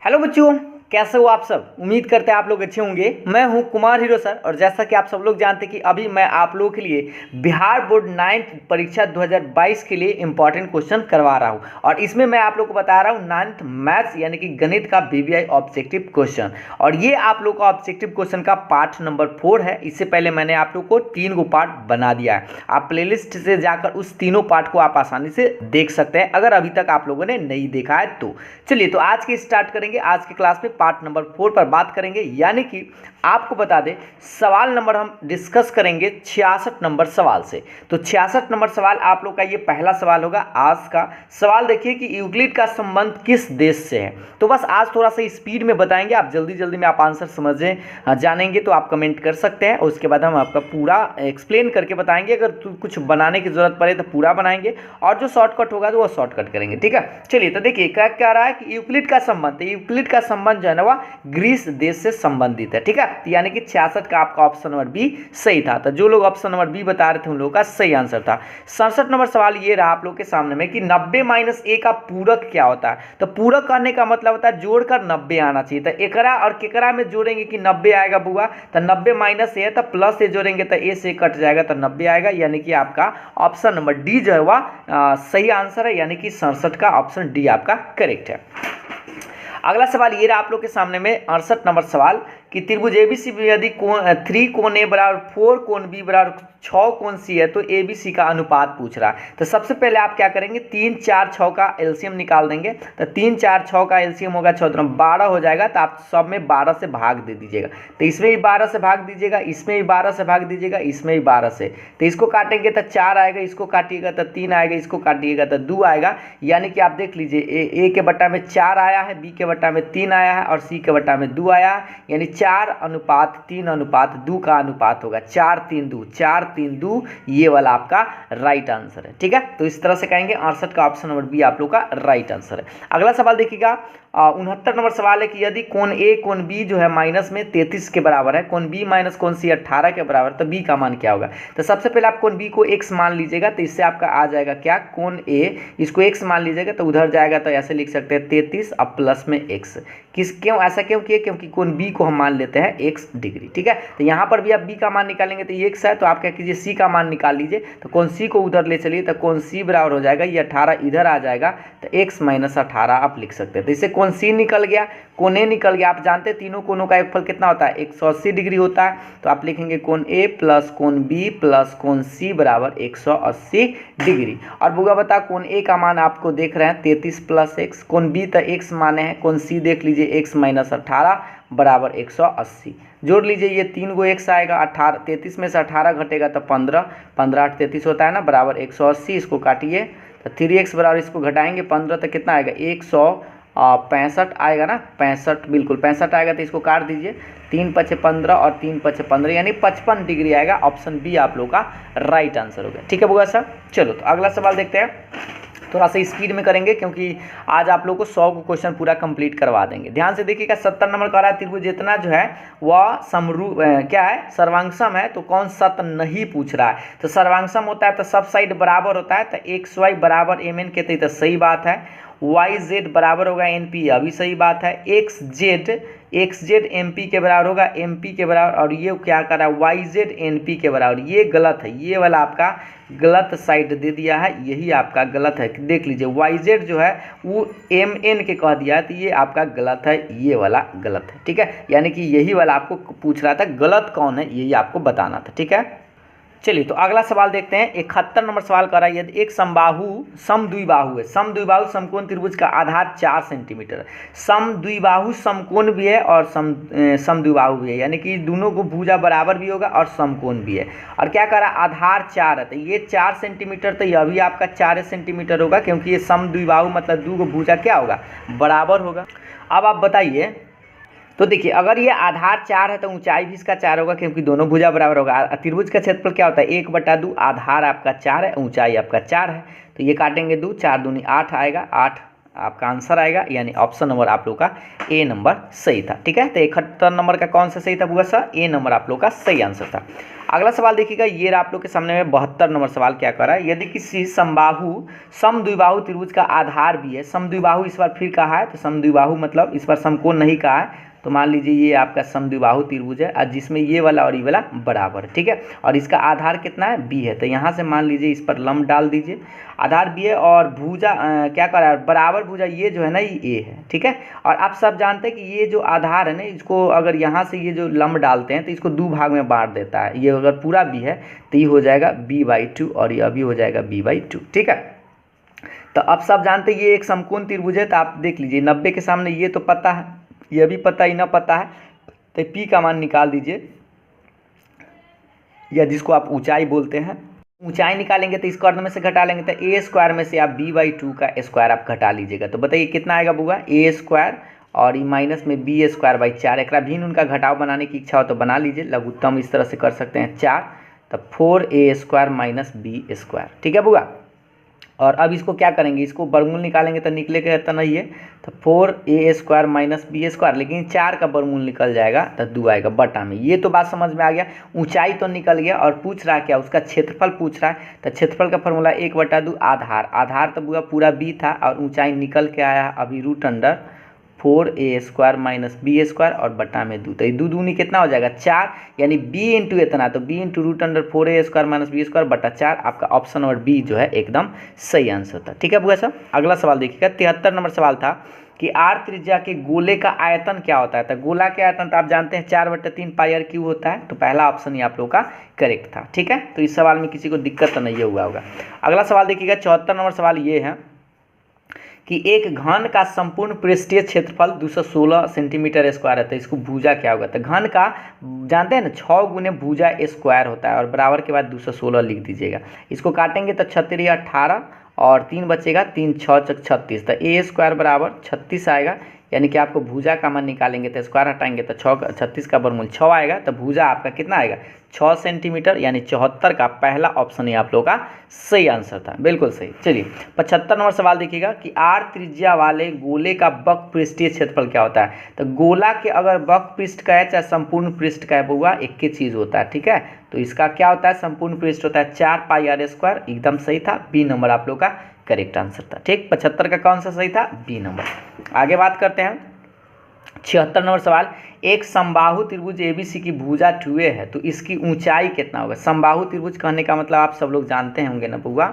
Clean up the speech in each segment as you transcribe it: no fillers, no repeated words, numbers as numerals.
Hello बच्चों, कैसे हो आप सब। उम्मीद करते हैं आप लोग अच्छे होंगे। मैं हूं कुमार हीरो सर और जैसा कि आप सब लोग जानते हैं कि अभी मैं आप लोगों के लिए बिहार बोर्ड 9th परीक्षा 2022 के लिए इंपॉर्टेंट क्वेश्चन करवा रहा हूं और इसमें मैं आप लोग को बता रहा हूं 9th मैथ्स यानी कि गणित का बीबीआई ऑब्जेक्टिव क्वेश्चन। और ये आप लोग का ऑब्जेक्टिव क्वेश्चन का पार्ट नंबर 4 है। इससे पहले मैंने आप लोग को 3 गो पार्ट बना दिया है। आप प्लेलिस्ट से जाकर उस तीनों पार्ट को आप आसानी से देख सकते हैं अगर अभी तक आप लोगों ने नहीं देखा है तो। चलिए तो आज के स्टार्ट करेंगे। आज के क्लास में पार्ट नंबर 4 पर बात करेंगे, यानी कि आपको बता दें सवाल नंबर हम डिस्कस करेंगे 66 नंबर सवाल से। तो 66 नंबर सवाल आप लोग का ये पहला सवाल होगा। आज का सवाल देखिए कि यूक्लिड का संबंध किस देश से है। तो बस आज थोड़ा सा स्पीड में बताएंगे, आप जल्दी जल्दी में आप आंसर समझें जानेंगे तो आप कमेंट कर सकते हैं। उसके बाद हम आपका पूरा एक्सप्लेन करके बताएंगे। अगर कुछ बनाने की जरूरत पड़े तो पूरा बनाएंगे और जो शॉर्टकट होगा तो वो शॉर्टकट करेंगे। ठीक है, चलिए तो देखिए क्या कह रहा है कि यूक्लिड का संबंध, यूक्लिड का संबंध जो है ना वह ग्रीस देश से संबंधित है। ठीक है, यानी कि 66 का आपका ऑप्शन नंबर बी सही था। तो जो लोग ऑप्शन नंबर बी बता रहे थे उन लोगों का सही आंसर था। 67 नंबर सवाल ये रहा आप लोग के सामने में कि 90 - a का पूरक क्या होता है। तो पूरक करने का मतलब होता है जोड़कर 90 आना चाहिए। तो एकरा और केकरा में जोड़ेंगे कि 90 आएगा बुआ। तो 90 - a है तो प्लस से जोड़ेंगे तो a से कट जाएगा तो 90 आएगा, यानी कि आपका ऑप्शन नंबर डी जो है वह सही आंसर है, यानी कि 67 का ऑप्शन डी आपका करेक्ट है। अगला सवाल ये रहा आप लोग के सामने में 68 नंबर सवाल कि त्रिभुज एबीसी में यदि 3 कोण ए बराबर 4 कोण बी बराबर 6 कोण सी है तो एबीसी का अनुपात पूछ रहा है। तो सबसे पहले आप क्या करेंगे 3 4 6 का एलसीएम निकाल देंगे। तो 3 4 6 का एलसीएम होगा 6 12 हो जाएगा। तो आप सब में 12 से भाग दे दीजिएगा। तो इसमें भी 12 से भाग दीजिएगा, इसमें भी 12 से भाग दीजिएगा, इसमें भी 12 से। तो इसको काटेंगे तो 4 आएगा, इसको काटिएगा तो 3 आएगा, इसको काटिएगा तो 2 आएगा। यानी कि आप देख लीजिए ए के बट्टा में 4 आया है, बी के बट्टा में 3 आया है और सी के बट्टा में 2 आया है। यानी 4:3:2 का अनुपात होगा। 4:3:2, 4:3:2 ये वाला आपका राइट आंसर है। ठीक है, तो इस तरह से कहेंगे 68 का ऑप्शन नंबर बी आप लोग का राइट आंसर है। अगला सवाल देखिएगा 69 नंबर सवाल है कि यदि कोण ए कोण बी जो है माइनस में 33 के बराबर है, कोण बी माइनस कोण सी 18 के बराबर, तो बी का मान क्या होगा। तो सबसे पहले आप कोण बी को x मान लीजिएगा। तो इससे आपका आ जाएगा क्या, कोण ए इसको x मान लीजिएगा तो उधर जाएगा तो ऐसे लिख सकते हैं 33 अब प्लस में x। क्यों ऐसा क्यों किए, क्योंकि कोण बी को हम मान लेते हैं x डिग्री। ठीक है, तो यहाँ पर भी आप b का मान निकालेंगे तो x है, तो आप क्या कीजिए c का मान निकाल लीजिए। तो कोण c को उधर ले चलिए तो कोण c बराबर हो जाएगा ये 18 इधर आ जाएगा तो x - 18 आप लिख सकते हैं। तो इससे कोण c निकल गया, कोण a निकल गया। आप जानते हैं तीनों कोणों का योगफल कितना होता है 180 डिग्री होता है। तो आप लिखेंगे कोण a प्लस कोण b प्लस कोण c बराबर 180 डिग्री। और बुआ बता कोण a का मान आपको देख रहे हैं 33 प्लस x, कोण b तो x माने हैं, कोण c देख लीजिए x - 18 बराबर 180। जोड़ लीजिए ये 3 गो x आएगा, 18 33 में से 18 घटेगा तो 15, 15 8 33 होता है ना बराबर 180। इसको काटिए तो 3x बराबर इसको घटाएंगे 15 तो कितना आएगा 165 आएगा ना, 65 बिल्कुल 65 आएगा। तो इसको काट दीजिए 3 × 5 = 15 और 3 × 5 = 15 यानी 55 डिग्री आएगा। ऑप्शन बी आप लोग का राइट आंसर हो गया। ठीक है बुआ साहब, चलो तो अगला सवाल देखते हैं। थोड़ा सा स्पीड में करेंगे क्योंकि आज आप लोग को 100 को क्वेश्चन पूरा कंप्लीट करवा देंगे। ध्यान से देखिएगा 70 नंबर का रहा है त्रिभुज जितना जो है वह क्या है सर्वांगसम है। तो कौन सा तो नहीं पूछ रहा है। तो सर्वांगसम होता है तो सब साइड बराबर होता है। तो XY बराबर MN कहते हैं तो सही बात है। YZ बराबर होगा NP, अभी सही बात है। XZ MP के बराबर होगा, MP के बराबर। और ये क्या कर रहा है YZ NP के बराबर, ये गलत है। ये वाला आपका गलत साइड दे दिया है, यही आपका गलत है। देख लीजिए YZ जो है वो MN के कह दिया है तो ये आपका गलत है, ये वाला गलत है। ठीक है, यानी कि यही वाला आपको पूछ रहा था गलत कौन है यही आपको बताना था। ठीक है, चलिए तो अगला सवाल देखते हैं। 71 नंबर सवाल कर रहा है यदि एक समद्विबाहु है, समद्विबाहु समकोण त्रिभुज का आधार 4 सेंटीमीटर है। समद्विबाहु समकोण भी है और समद्विबाहु भी है, यानी कि दोनों को भुजा बराबर भी होगा और समकोण भी है। और क्या कर रहा है आधार 4 है तो ये 4 सेंटीमीटर, तो यह भी आपका 4 सेंटीमीटर होगा क्योंकि ये समद्विबाहु मतलब दो भुजा क्या होगा बराबर होगा। अब आप बताइए तो देखिए अगर ये आधार 4 है तो ऊंचाई भी इसका 4 होगा क्योंकि दोनों भुजा बराबर होगा। त्रिभुज का क्षेत्रफल क्या होता है 1/2, आधार आपका 4 है, ऊंचाई आपका 4 है। तो ये काटेंगे 2, 4 दूनी 8 आएगा, 8 आपका आंसर आएगा। यानी ऑप्शन नंबर आप लोग का ए नंबर सही था। ठीक है, तो 71 नंबर का कौन सा सही था बुआ सा, ए नंबर आप लोग का सही आंसर था। अगला सवाल देखिएगा, ये आप लोग के सामने में 72 नंबर सवाल क्या कर रहा है, यदि किसी समबाहु समद्विबाहु त्रिभुज का आधार भी है, समद्विबाहु इस बार फिर कहा है, तो समद्विबाहु मतलब इस बार समकोण नहीं कहा है, तो मान लीजिए ये आपका समद्विबाहु त्रिभुज है और जिसमें ये वाला और ये वाला बराबर है, ठीक है, और इसका आधार कितना है, बी है, तो यहाँ से मान लीजिए इस पर लंब डाल दीजिए, आधार बी है और भुजा क्या कर रहा है, बराबर भुजा ये जो है ना ये ए है, ठीक है, और आप सब जानते हैं कि ये जो आधार है ना, इसको अगर यहाँ से ये जो लंब डालते हैं तो इसको दो भाग में बांट देता है, ये अगर पूरा बी है तो ये हो जाएगा b/2 और ये अभी हो जाएगा b/2, ठीक है। तो अब सब जानते हैं ये एक समकोण त्रिभुज है, तो आप देख लीजिए 90 के सामने ये तो पता है, ये भी पता ही ना पता है, तो p का मान निकाल दीजिए, या जिसको आप ऊंचाई बोलते हैं, ऊंचाई निकालेंगे तो स्क्वायर में से घटा लेंगे, तो ए स्क्वायर में से आप b/2 का स्क्वायर आप घटा लीजिएगा, तो बताइए कितना आएगा बुआ, ए स्क्वायर और ये माइनस में b²/4, एक भिन्न उनका घटाव बनाने की इच्छा हो तो बना लीजिए, लघुत्तम इस तरह से कर सकते हैं 4, तो 4a² - b², ठीक है बुआ। और अब इसको क्या करेंगे, इसको वर्गमूल निकालेंगे तो निकलेगा तो नहीं है, तो 4a² - b², लेकिन 4 का वर्गमूल निकल जाएगा तो 2 आएगा बटा में, ये तो बात समझ में आ गया। ऊंचाई तो निकल गया और पूछ रहा है क्या, उसका क्षेत्रफल पूछ रहा है, तो क्षेत्रफल का फॉर्मूला 1/2 आधार, आधार तो बुआ पूरा b था और ऊंचाई निकल के आया अभी √4a² - b² और बटा में 2, तो ये 2 दूनी कितना हो जाएगा 4, यानी b इंटू इतना, तो b इंटू √4a² - b² बटा 4, आपका ऑप्शन नंबर बी जो है एकदम सही आंसर था, ठीक है बुआ साहब। अगला सवाल देखिएगा, 73 नंबर सवाल था कि r त्रिज्या के गोले का आयतन क्या होता है, तो गोला के आयतन तो आप जानते हैं 4/3 πr³ होता है, तो पहला ऑप्शन ही आप लोग का करेक्ट था, ठीक है, तो इस सवाल में किसी को दिक्कत तो नहीं हुआ होगा। अगला सवाल देखिएगा, 74 नंबर सवाल ये है कि एक घन का संपूर्ण पृष्ठीय क्षेत्रफल 216 सेंटीमीटर स्क्वायर है, तो इसको भुजा क्या होगा, तो घन का जानते हैं ना 6 गुने भुजा स्क्वायर होता है और बराबर के बाद 216 लिख दीजिएगा, इसको काटेंगे तो 36 18 और 3 बचेगा, 3 6 36, तो a² बराबर 36 आएगा, यानी कि आपको भुजा का मान निकालेंगे तो स्क्वायर हटाएंगे तो 36 का वर्गमूल 6 आएगा, तो भुजा आपका कितना आएगा 6 सेंटीमीटर, यानी 74 का पहला ऑप्शन ही आप लोगों का सही आंसर था, बिल्कुल सही। चलिए 75 नंबर सवाल देखिएगा कि r त्रिज्या वाले गोले का वक्र पृष्ठीय क्षेत्रफल क्या होता है, तो गोला के अगर वक्र पृष्ठ का है चाहे संपूर्ण पृष्ठ का है बुआ एक ही चीज़ होता है, ठीक है, तो इसका क्या होता है संपूर्ण पृष्ठ होता है 4πr², एकदम सही था, बी नंबर आप लोग का करेक्ट आंसर था, ठीक, 75 का कौन सा सही था, बी नंबर। आगे बात करते हैं 76 नंबर सवाल, एक समबाहु त्रिभुज एबीसी की भुजा 2a है, तो इसकी ऊंचाई कितना होगा, समबाहु त्रिभुज कहने का मतलब आप सब लोग जानते होंगे ना बुआ,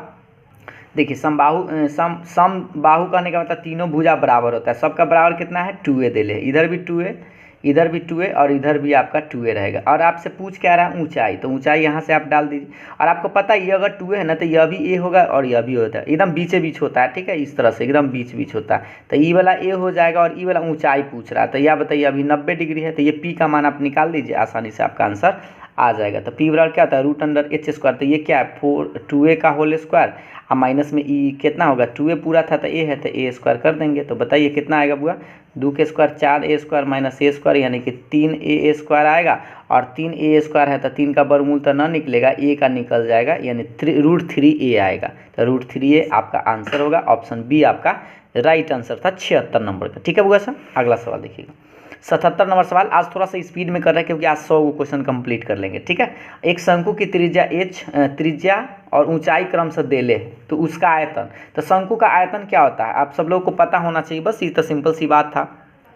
देखिए समबाहु कहने का मतलब तीनों भुजा बराबर होता है, सबका बराबर कितना है 2a दे ले, इधर भी 2a इधर भी 2a और इधर भी आपका 2a रहेगा, और आपसे पूछ क्या रहा है ऊंचाई, तो ऊंचाई यहाँ से आप डाल दीजिए, और आपको पता है ये अगर 2a है ना तो यह भी a होगा और यह भी होता है, एकदम बीचे बीच होता है, ठीक है, इस तरह से एकदम बीच बीच होता है, तो ये वाला a हो जाएगा और ये वाला ऊंचाई पूछ रहा है, तो यह बताइए अभी 90 डिग्री है, तो ये p का मान आप निकाल दीजिए, आसानी से आपका आंसर आ जाएगा, तो p बराबर क्या होता है √h², तो ये क्या है 2a का होल स्क्वायर और माइनस में e कितना होगा 2a पूरा था तो a है तो a² कर देंगे, तो बताइए कितना आएगा बुआ 2 के स्क्वायर 4a² - a², यानी कि 3a² आएगा, और 3a² है तो 3 का वर्गमूल तो ना निकलेगा, a का निकल जाएगा, यानी √3a आएगा, तो √3a आपका आंसर होगा, ऑप्शन बी आपका राइट आंसर था 76 नंबर का, ठीक है बुआ सर। अगला सवाल देखिएगा 77 नंबर सवाल, आज थोड़ा सा स्पीड में कर रहे हैं क्योंकि आज 100 क्वेश्चन कंप्लीट कर लेंगे, ठीक है। एक शंकु की त्रिज्या h त्रिज्या और ऊंचाई क्रम से दे ले, तो उसका आयतन, तो शंकु का आयतन क्या होता है आप सब लोग को पता होना चाहिए, बस ये तो सिंपल सी बात था,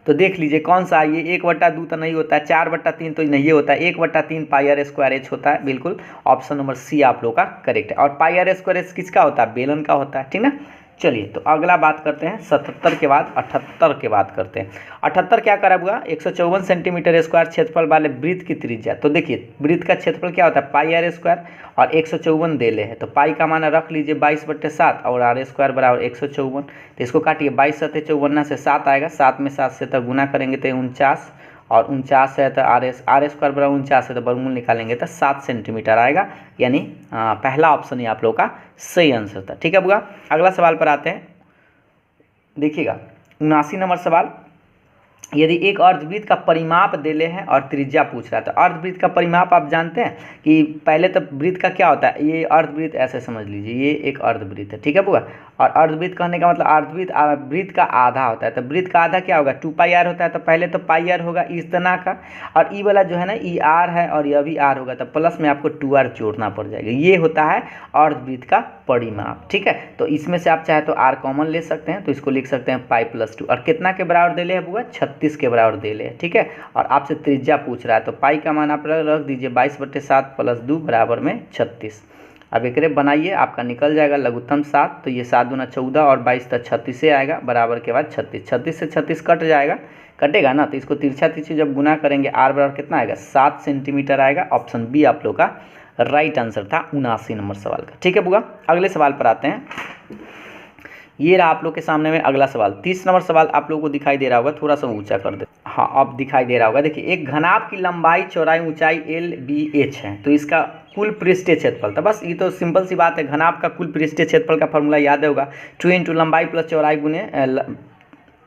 तो देख लीजिए कौन सा, ये 1/2 तो नहीं होता है, 4/3 तो नहीं होता है, 1/3 πr² होता है, बिल्कुल ऑप्शन नंबर सी आप लोग का करेक्ट है, और πr² किसका होता है, बेलन का होता है, ठीक ना। चलिए तो अगला बात करते हैं 77 के बाद 78 के बात करते हैं। 78 क्या करा हुआ 154 सेंटीमीटर स्क्वायर क्षेत्रफल वाले वृत्त की त्रिज्या, तो देखिए वृत्त का क्षेत्रफल क्या होता है πr² और 154 दे ले है, तो पाई का मान रख लीजिए 22/7 और r² बराबर 154, तो इसको काटिए 22 × 54 से 7 आएगा, 7 में 7 से तो गुना करेंगे तो 49 और 49 है तो r² बराबर 49 है तो वर्गमूल निकालेंगे तो 7 सेंटीमीटर आएगा, यानी पहला ऑप्शन ही आप लोग का सही आंसर था, ठीक है बुआ। अगला सवाल पर आते हैं, देखिएगा 79 नंबर सवाल, यदि एक अर्धवृत्त का परिमाप देले है और त्रिज्या पूछ रहा है, तो अर्धवृत्त का परिमाप आप जानते हैं कि पहले तो वृत्त का क्या होता है, ये अर्धवृत्त ऐसे समझ लीजिए, ये एक अर्धवृत्त है, ठीक है बुआ, और अर्धवृत्त कहने का मतलब अर्धवृत्त वृत्त का आधा होता है, तो वृत्त का आधा क्या होगा 2πr होता है, तो पहले तो πr होगा इतना का, और ई वाला जो है ना ई r है और यह भी r होगा, तो प्लस में आपको 2r जोड़ना पड़ जाएगा। ये होता है अर्धवृत्त का परिमाप, ठीक है। तो इसमें से आप चाहे तो r कॉमन ले सकते हैं, तो इसको लिख सकते हैं पाई प्लस 2, और कितना के बराबर दे ले है बुआ 36 के बराबर दे ले, ठीक है। और आपसे त्रिज्या पूछ रहा है, तो पाई का मान आप रख दीजिए 22/7 + 2 बराबर में 36। अब एक बनाइए, आपका निकल जाएगा लघुत्तम 7, तो ये 7 दूना 14 और 22 तक 36 से आएगा, बराबर के बाद 36, 36 से 36 कट जाएगा, कटेगा ना, तो इसको तिरछा तिरछी जब गुना करेंगे r बराबर कितना आएगा 7 सेंटीमीटर आएगा। ऑप्शन बी आप लोग का राइट आंसर था 79 नंबर सवाल का, ठीक है बुआ। अगले सवाल पर आते हैं। ये रहा आप लोग के सामने में अगला सवाल। 30 नंबर सवाल आप लोगों को दिखाई दे रहा होगा, थोड़ा सा ऊंचा कर दे, हाँ अब दिखाई दे रहा होगा। देखिए, एक घनाभ की लंबाई चौड़ाई ऊंचाई LBH है, तो इसका कुल पृष्ठीय क्षेत्रफल, तो बस ये तो सिंपल सी बात है, घनाभ का कुल पृष्ठीय क्षेत्रफल का फॉर्मूला याद होगा 2 × लंबाई प्लस चौड़ाई गुने,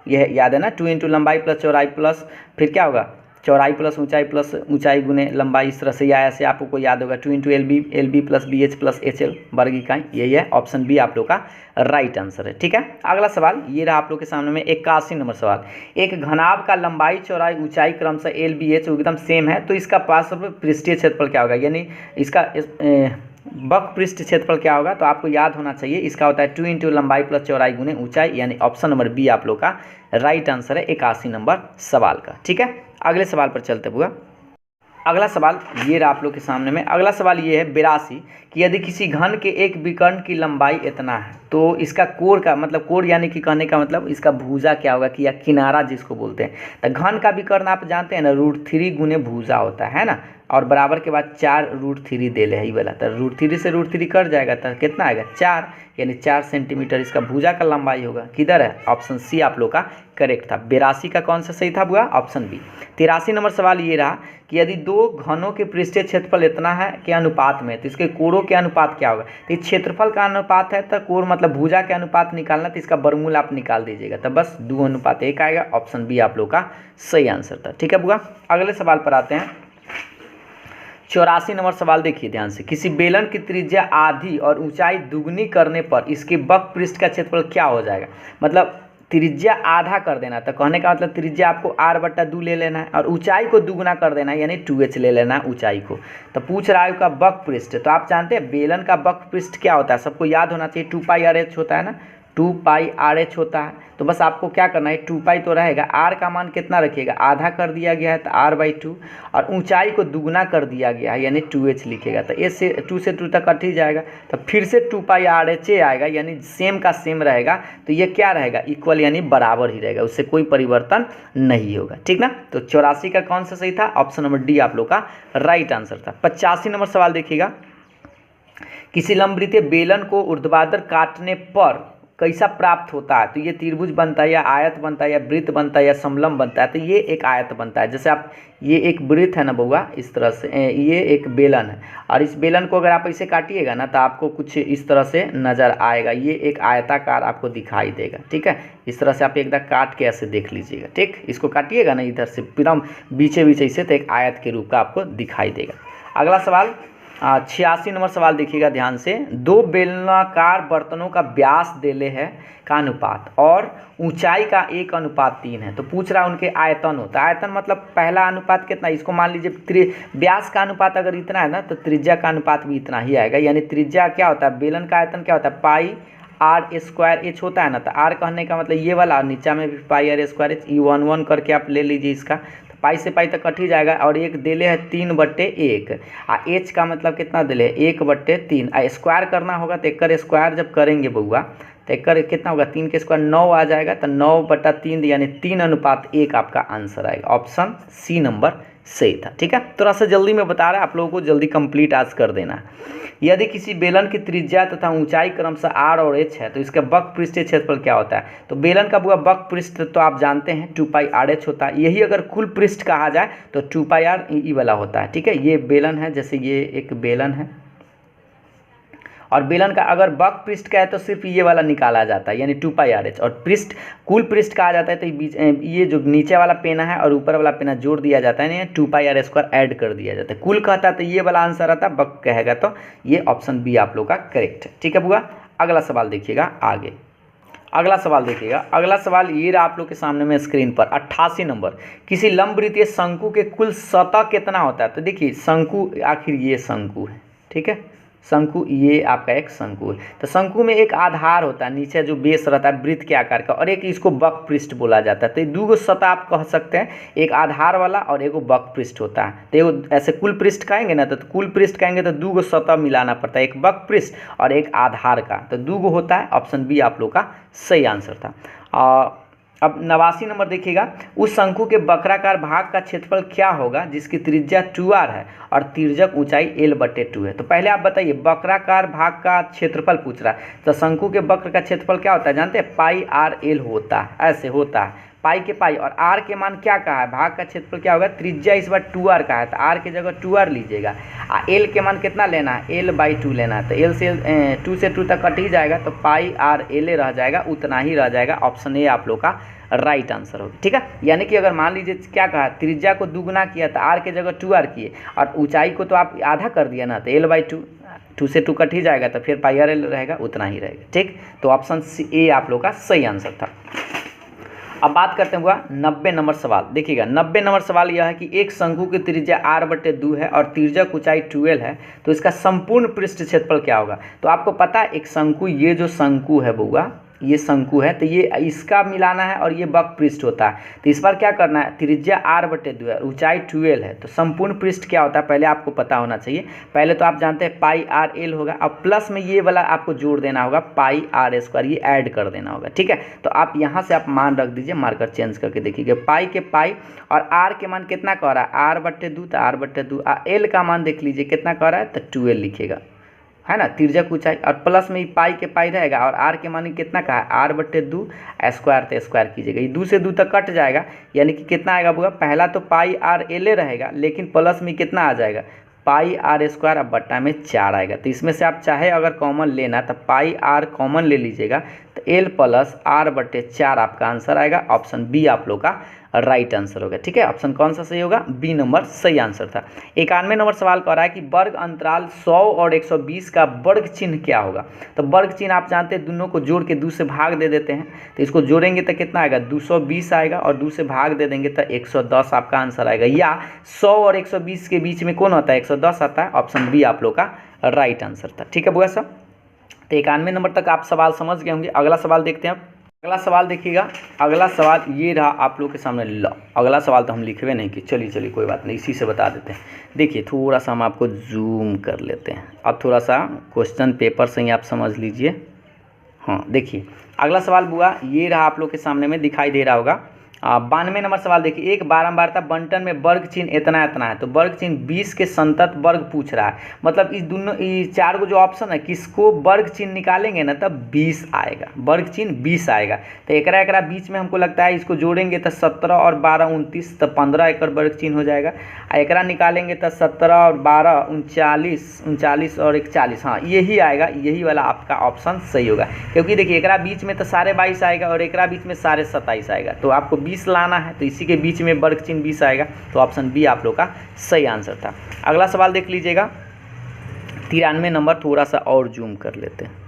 यह याद है ना, 2 × लंबाई प्लस चौड़ाई प्लस फिर क्या होगा चौड़ाई प्लस ऊंचाई गुने लंबाई, इस तरह से या ऐसे आपको याद होगा 2 × LB plus BH plus HL वर्ग इकाई, यही है। ऑप्शन बी आप लोग का राइट आंसर है, ठीक है। अगला सवाल ये रहा आप लोग के सामने में 81 नंबर सवाल। एक घनाभ का लंबाई चौड़ाई ऊंचाई क्रमशः LBH एकदम सेम है, तो इसका पार्श्व पृष्ठीय क्षेत्रफल क्या होगा, यानी इसका वक्र पृष्ठ क्षेत्रफल क्या होगा, तो आपको याद होना चाहिए, इसका होता है 2 × लंबाई प्लस चौड़ाई गुने ऊंचाई, यानी ऑप्शन नंबर बी आप लोग का राइट आंसर है 81 नंबर सवाल का, ठीक है। अगले सवाल पर चलते हुआ, अगला सवाल ये रहा आप लोग के सामने में। अगला सवाल ये है 82 कि यदि किसी घन के एक विकर्ण की लंबाई इतना है, तो इसका कोण का मतलब, कोण यानी कि कहने का मतलब इसका भुजा क्या होगा कि या किनारा जिसको बोलते हैं, तो घन का विकर्ण आप जानते हैं ना √3 गुने भुजा होता है ना, और बराबर के बाद 4√3 दे ले है वाला, तो √3 से √3 कट जाएगा, तो कितना आएगा 4, यानी 4 सेंटीमीटर इसका भुजा का लंबाई होगा। किधर है, ऑप्शन सी आप लोग का करेक्ट था। 82 का कौन सा सही था बुआ, ऑप्शन बी। 83 नंबर सवाल ये रहा कि यदि दो घनों के पृष्ठीय क्षेत्रफल इतना है के अनुपात में, तो इसके कोणों के अनुपात क्या होगा, तो क्षेत्रफल का अनुपात है, तो कोण मतलब भुजा के अनुपात निकालना, तो इसका वर्गमूल आप निकाल दीजिएगा, तो बस 2:1 आएगा। ऑप्शन बी आप लोग का सही आंसर था, ठीक है बुआ। अगले सवाल पर आते हैं। 84 नंबर सवाल देखिए ध्यान से। किसी बेलन की त्रिज्या आधी और ऊंचाई दुगनी करने पर इसके वक्र पृष्ठ का क्षेत्रफल क्या हो जाएगा, मतलब त्रिज्या आधा कर देना, तो कहने का मतलब त्रिज्या आपको r/2 ले लेना है, और ऊंचाई को दुगना कर देना है, यानी 2h ले लेना है ऊंचाई को। तो पूछ रहा है का वक्र पृष्ठ, तो आप जानते हैं बेलन का वक्र पृष्ठ क्या होता है, सबको याद होना चाहिए 2πrh होता है ना, 2πrh होता है। तो बस आपको क्या करना है, 2π तो रहेगा, r का मान कितना रखिएगा, आधा कर दिया गया है तो r/2, और ऊंचाई को दुगना कर दिया गया है यानी 2h लिखेगा, तो s से 2 से 2 तक कट ही जाएगा, तो फिर से 2πrh आएगा, यानी सेम का सेम रहेगा, तो ये क्या रहेगा इक्वल, यानी बराबर ही रहेगा, उससे कोई परिवर्तन नहीं होगा, ठीक ना। तो 84 का कौन सा सही था, ऑप्शन नंबर डी आप लोग का राइट आंसर था। 85 नंबर सवाल देखिएगा। किसी लंबवृत्तीय बेलन को ऊर्ध्वाधर काटने पर कैसा प्राप्त होता है, तो ये त्रिभुज बनता है या आयत बनता है या वृत्त बनता है या समलंब बनता है, तो ये एक आयत बनता है। जैसे आप ये एक वृत्त है ना बउआ, इस तरह से ये एक बेलन है, और इस बेलन को अगर आप ऐसे काटिएगा ना, तो आपको कुछ इस तरह से नज़र आएगा, ये एक आयताकार आपको दिखाई देगा, ठीक है। इस तरह से आप एकदम काट के ऐसे देख लीजिएगा, ठीक, इसको काटिएगा ना इधर से एकदम बीचे बीचे से, तो एक आयत के रूप का आपको दिखाई देगा। अगला सवाल 86 नंबर सवाल देखिएगा ध्यान से। दो बेलनाकार बर्तनों का व्यास देले है का अनुपात और ऊंचाई का 1:3 है, तो पूछ रहा है उनके आयतन होता है। आयतन मतलब पहला अनुपात कितना, इसको मान लीजिए व्यास का अनुपात अगर इतना है ना, तो त्रिज्या का अनुपात भी इतना ही आएगा, यानी त्रिज्या क्या होता है, बेलन का आयतन क्या होता है πr² होता है ना, तो r कहने का मतलब ये वाला, नीचा में भी πr², ई 1 करके आप ले लीजिए इसका, पाई से पाई तक कट ही जाएगा, और एक देले है 3/1, आ एच का मतलब कितना देले है 1/3, आ स्क्वायर करना होगा, तो एक स्क्वायर जब करेंगे बउआ, तो एक कितना होगा 3 के स्क्वायर 9 आ जाएगा, तो 9/3 यानी 3:1 आपका आंसर आएगा। ऑप्शन सी नंबर सही था, ठीक है। थोड़ा सा जल्दी में बता रहा है, आप लोगों को जल्दी कंप्लीट आज कर देना। यदि किसी बेलन की त्रिज्या तथा ऊंचाई क्रमशः r और h है, तो इसका वक्र पृष्ठीय क्षेत्रफल क्या होता है, तो बेलन का पूरा वक्र पृष्ठ तो आप जानते हैं 2πrh होता है, यही अगर कुल पृष्ठ कहा जाए तो 2πr ई वाला होता है, ठीक है। ये बेलन है, जैसे ये एक बेलन है, और बेलन का अगर वक्र पृष्ठ का है तो सिर्फ ये वाला निकाला जाता है, यानी 2πrh, और पृष्ठ कुल पृष्ठ कहा जाता है, तो ये जो नीचे वाला पेना है और ऊपर वाला पेना जोड़ दिया जाता है, यानी 2πr² ऐड कर दिया जाता है। कुल कहता है तो ये वाला आंसर आता है, वक्र कहेगा तो ये ऑप्शन बी आप लोग का करेक्ट है, ठीक है बुआ। अगला सवाल देखिएगा आगे। अगला सवाल देखिएगा, अगला सवाल ये रहा आप लोग के सामने में स्क्रीन पर 88 नंबर। किसी लंबवृत्तीय शंकु के कुल सतह कितना होता है? तो देखिए शंकु, आखिर ये शंकु है, ठीक है, शंकु ये आपका एक शंकु है। तो शंकु में एक आधार होता है, नीचे जो बेस रहता है वृत्त के आकार का, और एक इसको वक्र पृष्ठ बोला जाता है। तो ये दो सतह आप कह सकते हैं, एक आधार वाला और एक वक्र पृष्ठ होता है। तो ये ऐसे कुल पृष्ठ कहेंगे ना, तो कुल पृष्ठ कहेंगे तो दो सतह मिलाना पड़ता है, एक वक्र पृष्ठ और एक आधार का, तो दो होता है। ऑप्शन बी आप लोग का सही आंसर था। अब 89 नंबर देखिएगा, उस शंकु के वक्राकार भाग का क्षेत्रफल क्या होगा जिसकी त्रिज्या 2r है और तिर्यक ऊंचाई l/2 है? तो पहले आप बताइए, वक्राकार भाग का क्षेत्रफल पूछ रहा है, तो शंकु के वक्र का क्षेत्रफल क्या होता है जानते हैं? पाई आर एल होता है, ऐसे होता है, पाई के पाई, और आर के मान क्या कहा है? भाग का क्षेत्रफल क्या होगा? त्रिज्या इस बार 2r का है, तो आर की जगह 2r लीजिएगा। एल के मान कितना लेना है? l/2 लेना है, तो एल से 2 से 2 तक कट ही जाएगा, तो पाई आर एल रह जाएगा, उतना ही रह जाएगा। ऑप्शन ए आप लोग का राइट आंसर होगा, ठीक है। यानी कि अगर मान लीजिए क्या कहा, त्रिज्या को दुगुना किया तो आर के जगह 2r किए, और ऊंचाई को तो आप आधा कर दिया ना, तो l/2, 2 से 2 कट ही जाएगा, तो फिर पाई आर एल रहेगा, उतना ही रहेगा, ठीक। तो ऑप्शन ए आप लोग का सही आंसर था। अब बात करते हुआ 90 नंबर सवाल देखिएगा। 90 नंबर सवाल यह है कि एक शंकु की त्रिज्या r/2 है और तिर्यक ऊंचाई 12 है, तो इसका संपूर्ण पृष्ठ क्षेत्रफल क्या होगा? तो आपको पता है एक शंकु, ये जो शंकु है बउआ, ये शंकु है, तो ये इसका मिलाना है और ये वक्र पृष्ठ होता है। तो इस बार क्या करना है, त्रिज्या r/2 है, ऊंचाई 12 है, तो संपूर्ण पृष्ठ क्या होता है पहले आपको पता होना चाहिए। पहले तो आप जानते हैं पाई आर एल होगा, अब प्लस में ये वाला आपको जोड़ देना होगा पाई आर स्क्वायर, ये ऐड कर देना होगा, ठीक है। तो आप यहाँ से आप मान रख दीजिए, मार्कर चेंज करके देखिएगा, पाई के पाई और आर के मान कितना कह रहा है? r/2, तो r/2, एल का मान देख लीजिए कितना कह रहा है, तो 12 लिखिएगा, है ना, तिर्यक ऊंचाई, और प्लस में पाई के पाई रहेगा, और आर के मान कितना का है? r/2 स्क्वायर, तो स्क्वायर कीजिएगा, ये 2 से 2 तक कट जाएगा, यानी कि कितना आएगा बुआ? पहला तो पाई आर एल रहेगा, लेकिन प्लस में कितना आ जाएगा? पाई आर स्क्वायर, अब बट्टा में 4 आएगा। तो इसमें से आप चाहे अगर कॉमन लेना तो पाई आर कॉमन ले लीजिएगा, तो एल प्लस r/4 आपका आंसर आएगा। ऑप्शन बी आप लोग का राइट आंसर होगा, ठीक है। ऑप्शन कौन सा सही होगा? बी नंबर सही आंसर था। 91 नंबर सवाल कह रहा है कि वर्ग अंतराल 100 और 120 का वर्ग चिन्ह क्या होगा? तो वर्ग चिन्ह आप जानते हैं, दोनों को जोड़ के 2 से भाग दे देते हैं, तो इसको जोड़ेंगे तो कितना आएगा? 220 आएगा, और 2 से भाग दे देंगे तो 110 आपका आंसर आएगा। या 100 और 120 के बीच में कौन होता है? 110 आता है। ऑप्शन बी आप लोग का राइट आंसर था, ठीक है बुआ साहब। तो 91 नंबर तक आप सवाल समझ गए होंगे। अगला सवाल देखते हैं। अगला सवाल देखिएगा, अगला सवाल ये रहा आप लोग के सामने। लो, अगला सवाल तो हम लिखवे नहीं कि, चलिए कोई बात नहीं, इसी से बता देते हैं। देखिए थोड़ा सा हम आपको जूम कर लेते हैं, अब थोड़ा सा क्वेश्चन पेपर से ही आप समझ लीजिए। हाँ देखिए अगला सवाल बुआ ये रहा आप लोग के सामने में, दिखाई दे रहा होगा। 92 नंबर सवाल देखिए, एक बारंबारता बंटन में वर्ग चिन्ह इतना है, तो वर्ग चिन्ह 20 के संतत वर्ग पूछ रहा है। मतलब इस दोनों ये 4 को जो ऑप्शन है, किसको वर्ग चिन्ह निकालेंगे ना तब 20 आएगा, वर्ग चिन्ह 20 आएगा। तो एकरा बीच में हमको लगता है इसको जोड़ेंगे तो 17 और 12 29, तो 15 एक वर्ग चिन्ह हो जाएगा। एकरा निकालेंगे तो 17 और 12 39 और 41, हाँ यही आएगा, यही वाला आपका ऑप्शन सही होगा। क्योंकि देखिए एकरा बीच में तो सारे 22 आएगा और एकरा बीच में सारे 27 आएगा, तो आपको 20 लाना है, तो इसी के बीच में वर्ग चिन्ह 20 आएगा। तो ऑप्शन बी आप लोग का सही आंसर था। अगला सवाल देख लीजिएगा, 93 नंबर, थोड़ा सा और जूम कर लेते हैं।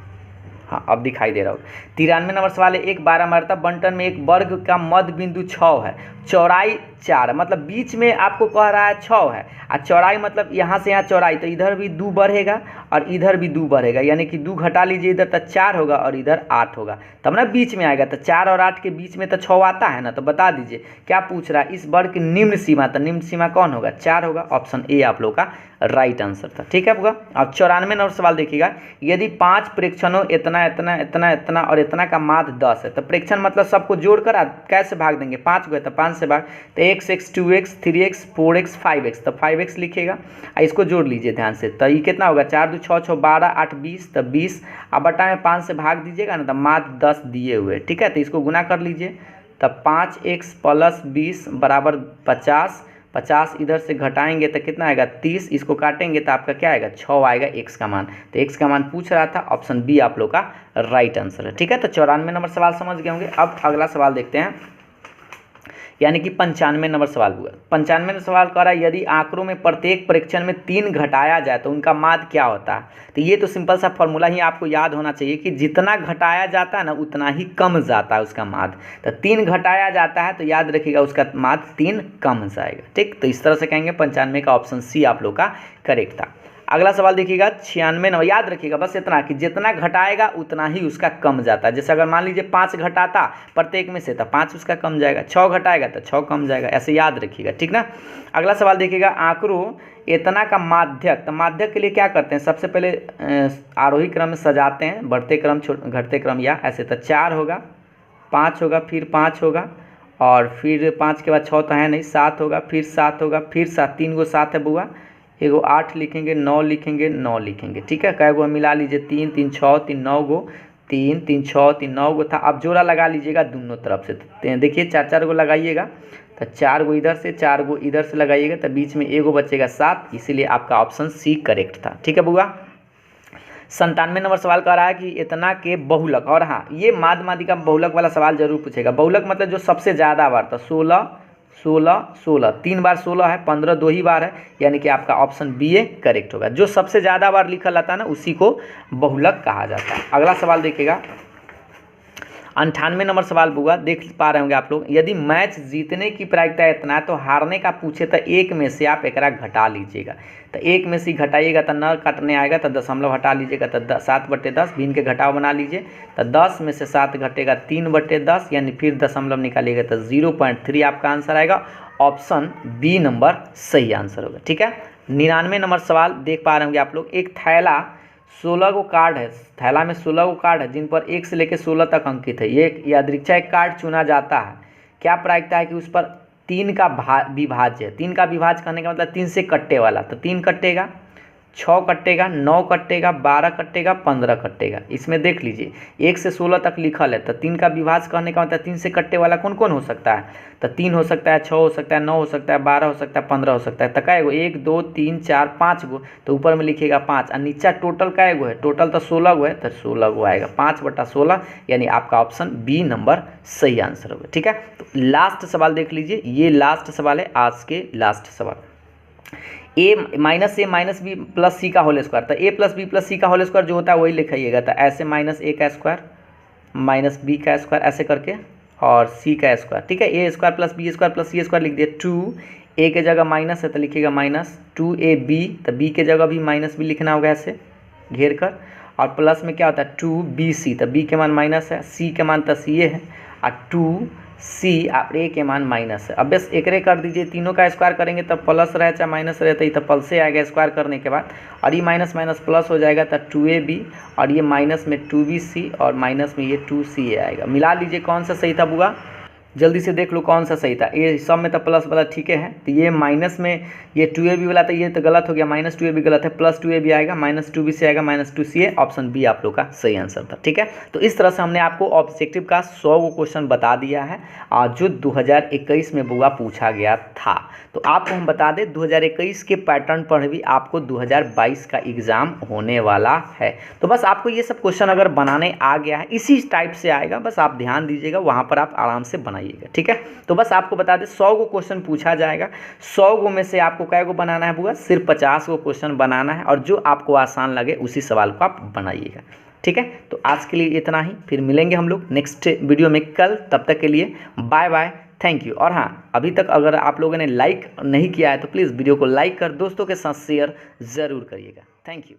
हाँ अब दिखाई दे रहा होगा। 93 नंबर सवाल है, एक बारंबारता बंटन में एक वर्ग का मध्य बिंदु 6 है, चौड़ाई 4, मतलब बीच में आपको कह रहा है 6 है, और चौड़ाई मतलब यहाँ से यहाँ चौड़ाई, तो इधर भी 2 बढ़ेगा और इधर भी 2 बढ़ेगा, यानी कि 2 घटा लीजिए, इधर तो 4 होगा और इधर 8 होगा, तब ना बीच में आएगा। तो 4 और 8 के बीच में तो 6 आता है ना, तो बता दीजिए क्या पूछ रहा है, इस वर्ग की निम्न सीमा, तो निम्न सीमा कौन होगा? 4 होगा। ऑप्शन ए आप लोग का राइट आंसर था, ठीक है आपका। अब 94 नंबर सवाल देखिएगा, यदि 5 प्रेक्षणों इतना और इतना का माध्य 10 है, तो प्रेक्षण मतलब सबको जोड़कर आप कैसे भाग देंगे? 5 को है तो 5 से भाग, तो x 2x 3x 4x 5x, तो 5x लिखिएगा, इसको जोड़ लीजिए ध्यान से, तो ये कितना होगा? 4 2 6 6 12 8 20, तो 20, अब बटा में 5 से भाग दीजिएगा ना, तो माध्य 10 दिए हुए, ठीक है। तो इसको गुना कर लीजिए, तब 5x + 20 बराबर 50, 50 इधर से घटाएंगे तो कितना आएगा? 30, इसको काटेंगे तो आपका क्या आएगा? 6 आएगा x का मान। तो x का मान पूछ रहा था, ऑप्शन बी आप लोग का राइट आंसर है, ठीक है। तो 94 नंबर सवाल समझ गए होंगे। अब अगला सवाल देखते हैं, यानी कि 95 नंबर सवाल हुआ। 95 नंबर सवाल कह रहा है यदि आंकड़ों में प्रत्येक परीक्षण में 3 घटाया जाए तो उनका माध्य क्या होता है। तो ये तो सिंपल सा फॉर्मूला ही आपको याद होना चाहिए कि जितना घटाया जाता है ना उतना ही कम जाता है उसका माध्य। तो 3 घटाया जाता है तो याद रखिएगा उसका माध्य 3 कम जाएगा। ठीक, तो इस तरह से कहेंगे 95 का ऑप्शन सी आप लोग का करेक्ट था। अगला सवाल देखिएगा 96 नंबर, याद रखिएगा बस इतना कि जितना घटाएगा उतना ही उसका कम जाता है। जैसे अगर मान लीजिए 5 घटाता प्रत्येक में से तो 5 उसका कम जाएगा, 6 घटाएगा तो 6 कम जाएगा, ऐसे याद रखिएगा। ठीक ना। अगला सवाल देखिएगा आंकड़ों इतना का माध्यक। तो माध्यक के लिए क्या करते हैं, सबसे पहले आरोही क्रम में सजाते हैं, बढ़ते क्रम घटते क्रम या ऐसे। तो 4 होगा, 5 होगा, फिर 5 होगा, और फिर 5 के बाद 6 तो है नहीं, 7 होगा, फिर 7 होगा, फिर 7, 3 गो 7 है बुआ, एगो 8 लिखेंगे, 9 लिखेंगे, 9 लिखेंगे। ठीक है, कै गो मिला लीजिए, 3 3 6 3 9 गो, 3 3 6 3 9 गो था। अब जोड़ा लगा लीजिएगा दोनों तरफ से, देखिए 4 4 गो लगाइएगा, तो 4 गो इधर से 4 गो इधर से लगाइएगा, तो बीच में एगो बचेगा 7, इसीलिए आपका ऑप्शन सी करेक्ट था। ठीक है बुआ। 97 नंबर सवाल कह रहा है कि इतना के बहुलक, और हाँ ये माध्य माध्यिका बहुलक वाला सवाल जरूर पूछेगा। बहुलक मतलब जो सबसे ज़्यादा बार, तो 16 16 16, 3 बार 16 है, 15 2 ही बार है, यानी कि आपका ऑप्शन बी ए करेक्ट होगा। जो सबसे ज़्यादा बार लिखा जाता है ना उसी को बहुलक कहा जाता है। अगला सवाल देखिएगा 98 नंबर सवाल बुआ, देख पा रहे होंगे आप लोग। यदि मैच जीतने की प्रायिकता इतना है तो हारने का पूछे तो 1 में से आप एकरा घटा लीजिएगा। तो 1 में से घटाइएगा तो न काटने आएगा, तो दशमलव हटा लीजिएगा, तो 7/10 भिन्न के घटाव बना लीजिए। तो 10 में से 7 घटेगा 3/10, यानी फिर दशमलव निकालिएगा तो 0.3 आपका आंसर आएगा। ऑप्शन बी नंबर सही आंसर होगा। ठीक है। 99 नंबर सवाल देख पा रहे होंगे आप लोग। एक थैला 16 गो कार्ड है, थैला में 16 गो कार्ड है जिन पर 1 से लेकर 16 तक अंकित है। ये यादृच्छा एक कार्ड चुना जाता है, क्या प्रायिकता है कि उस पर 3 का विभाज्य है। 3 का विभाज्य करने का मतलब 3 से कट्टे वाला, तो 3 कट्टेगा, 6 कट्टेगा, 9 कट्टेगा, 12 कट्टेगा, 15 कट्टेगा। इसमें देख लीजिए 1 से 16 तक लिखल है, तो 3 का विभाज्य करने का मतलब 3 से कट्टे वाला कौन कौन हो सकता है। तो 3 हो सकता है, 6 हो सकता है, 9 हो सकता है, 12 हो सकता है, 15 हो सकता है। तो कै गो, 1 2 3 4 5 गो, तो ऊपर में लिखिएगा 5, और नीचा टोटल कै गो है, टोटल तो 16 गो है, तो 16 गो आएगा, 5/16, यानी आपका ऑप्शन बी नंबर सही आंसर होगा। ठीक है। तो लास्ट सवाल देख लीजिए, ये लास्ट सवाल है आज के लास्ट सवाल। a माइनस बी प्लस सी का होल स्क्वायर। तो a प्लस बी प्लस सी का होल स्क्वायर जो होता है वही लिखाइएगा। तो ऐसे -a का स्क्वायर माइनस बी का स्क्वायर ऐसे करके, और c का स्क्वायर। ठीक है, a square plus b square plus c square लिख दिए। 2a के जगह माइनस है तो लिखिएगा -2ab, तो b के जगह भी -b लिखना होगा ऐसे घेर कर, और प्लस में क्या होता है 2bc, तो b के मान माइनस है, c के मान तो सी है, और 2c और a के मान माइनस है। अब बस एकरे कर दीजिए, तीनों का स्क्वायर करेंगे तब प्लस रहे चाहे माइनस रहे, तो ये तो प्लस से आएगा स्क्वायर करने के बाद, और ये माइनस माइनस प्लस हो जाएगा, तो 2ab, और ये माइनस में 2bc, और माइनस में ये 2ca आएगा। मिला लीजिए कौन सा सही था बुआ, जल्दी से देख लो कौन सा सही था। ये सब में तो प्लस वाला ठीक है, तो ये माइनस में ये 2ab वाला, तो ये तो गलत हो गया, -2ab गलत है, +2ab आएगा, -2bc आएगा, -2ca, ऑप्शन बी आप लोग का सही आंसर था। ठीक है। तो इस तरह से हमने आपको ऑब्जेक्टिव का 100 गो क्वेश्चन बता दिया है जो 2021 में बुआ पूछा गया था। तो आपको हम बता दें 2021 के पैटर्न पर भी आपको 2022 का एग्ज़ाम होने वाला है। तो बस आपको ये सब क्वेश्चन अगर बनाने आ गया है, इसी टाइप से आएगा, बस आप ध्यान दीजिएगा, वहाँ पर आप आराम से बनाइएगा। ठीक है। तो बस आपको बता दें 100 गो क्वेश्चन पूछा जाएगा, 100 गो में से आपको कै गो बनाना है बुआ, सिर्फ 50 गो क्वेश्चन बनाना है, और जो आपको आसान लगे उसी सवाल को आप बनाइएगा। ठीक है। तो आज के लिए इतना ही, फिर मिलेंगे हम लोग नेक्स्ट वीडियो में कल। तब तक के लिए बाय बाय, थैंक यू। और हाँ, अभी तक अगर आप लोगों ने लाइक नहीं किया है तो प्लीज़ वीडियो को लाइक कर दोस्तों के साथ शेयर ज़रूर करिएगा। Thank you.